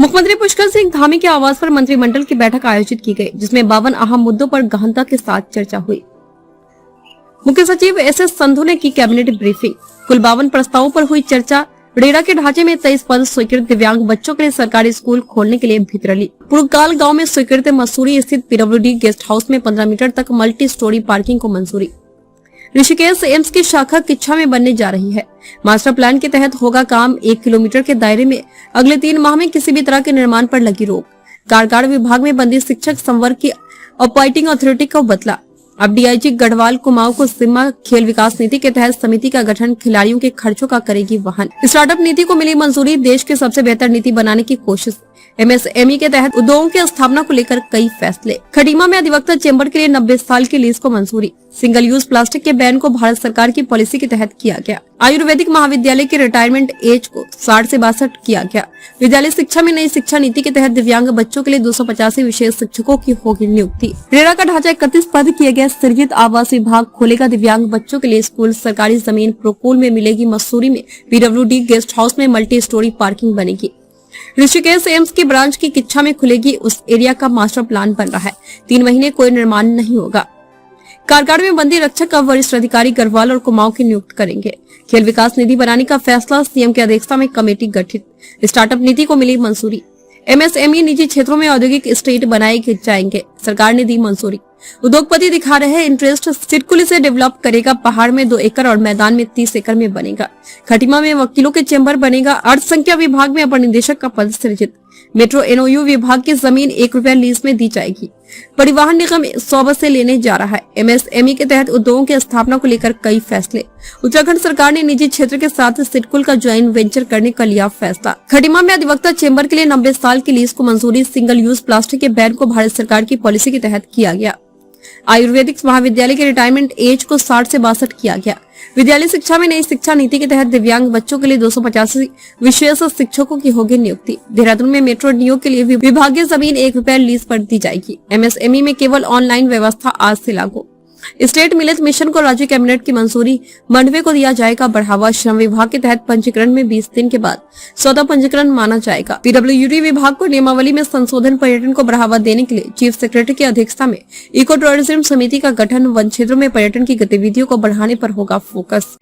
मुख्यमंत्री पुष्कर सिंह धामी के आवास पर मंत्रिमंडल की बैठक आयोजित की गई, जिसमें 52 अहम मुद्दों पर गहनता के साथ चर्चा हुई। मुख्य सचिव एस.एस. संधू ने की कैबिनेट ब्रीफिंग। कुल 52 प्रस्तावों पर हुई चर्चा। रेरा के ढांचे में 23 पद स्वीकृत। दिव्यांग बच्चों के लिए सरकारी स्कूल खोलने के लिए भितरली। पुरकाल गांव में स्वीकृत। मसूरी स्थित पीडब्ल्यूडी गेस्ट हाउस में 15 मीटर तक मल्टी स्टोरी पार्किंग को मंजूरी। ऋषिकेश एम्स की शाखा किच्छा में बनने जा रही है। मास्टर प्लान के तहत होगा काम। 1 किलोमीटर के दायरे में अगले 3 माह में किसी भी तरह के निर्माण पर लगी रोक। कार्यकाल विभाग में बंदी शिक्षक संवर्ग की ऑपरेटिंग अथॉरिटी को बदला। अब डीआईजी गढ़वाल कुमाऊं को जिम्मा। खेल विकास नीति के तहत समिति का गठन। खिलाड़ियों के खर्चों का करेगी वहन। स्टार्टअप नीति को मिली मंजूरी। देश की सबसे बेहतर नीति बनाने की कोशिश। एमएसएमई के तहत उद्योगों की स्थापना को लेकर कई फैसले। खटीमा में अधिवक्ता चेंबर के लिए 90 साल की लीज को मंजूरी। सिंगल यूज प्लास्टिक के बैन को भारत सरकार की पॉलिसी के तहत किया गया। आयुर्वेदिक महाविद्यालय की रिटायरमेंट एज को 60 से 62 किया गया। विद्यालय शिक्षा में नई शिक्षा नीति के तहत दिव्यांग बच्चों के लिए 285 विशेष शिक्षकों की होगी नियुक्ति। रेरा का ढांचा 31 पद किया गया सृजित। आवास विभाग खोलेगा दिव्यांग बच्चों के लिए स्कूल। सरकारी जमीन प्रोकोल में मिलेगी। मसूरी में पीडब्ल्यूडी गेस्ट हाउस में मल्टी स्टोरी पार्किंग बनेगी। ऋषिकेश एम्स की ब्रांच की किच्छा में खुलेगी। उस एरिया का मास्टर प्लान बन रहा है। 3 महीने कोई निर्माण नहीं होगा। कारगार में बंदी रक्षक का वरिष्ठ अधिकारी गढ़वाल और कुमाऊं की नियुक्त करेंगे। खेल विकास निधि बनाने का फैसला। सीएम की अध्यक्षता में कमेटी गठित। स्टार्टअप नीति को मिली मंजूरी। एमएसएमई निजी क्षेत्रों में औद्योगिक स्टेट बनाए जाएंगे। सरकार ने दी मंजूरी। उद्योगपति दिखा रहे हैं इंटरेस्ट। सिडकुल से डेवलप करेगा। पहाड़ में 2 एकड़ और मैदान में 30 एकड़ में बनेगा। खटीमा में वकीलों के चेंबर बनेगा। अर्थ संख्या विभाग में अपर निदेशक का पद सृजित। मेट्रो एनओयू विभाग की जमीन 1 रुपया लीज में दी जाएगी। परिवहन निगम 100 बसें लेने जा रहा है। एमएसएमई के तहत उद्योगों की स्थापना को लेकर कई फैसले। उत्तराखंड सरकार ने निजी क्षेत्र के साथ सिडकुल का ज्वाइंट वेंचर करने का लिया फैसला। खटीमा में अधिवक्ता चेंबर के लिए 90 साल की लीज को मंजूरी। सिंगल यूज प्लास्टिक के बैन को भारत सरकार की पॉलिसी के तहत किया गया। आयुर्वेदिक महाविद्यालय के रिटायरमेंट एज को 60 से 62 किया गया। विद्यालय शिक्षा में नई शिक्षा नीति के तहत दिव्यांग बच्चों के लिए 285 विशेष शिक्षकों की होगी नियुक्ति। देहरादून में मेट्रो नियोग के लिए विभागीय जमीन 1 रुपया लीज पर दी जाएगी। एमएसएमई में केवल ऑनलाइन व्यवस्था आज से लागू। स्टेट मिलेट मिशन को राज्य कैबिनेट की मंजूरी। मंडवे को दिया जाएगा बढ़ावा। श्रम विभाग के तहत पंजीकरण में 20 दिन के बाद 14 पंजीकरण माना जाएगा। पीडब्ल्यूडी विभाग को नियमावली में संशोधन। पर्यटन को बढ़ावा देने के लिए चीफ सेक्रेटरी की अध्यक्षता में इको टूरिज्म समिति का गठन। वन क्षेत्रों में पर्यटन की गतिविधियों को बढ़ाने पर होगा फोकस।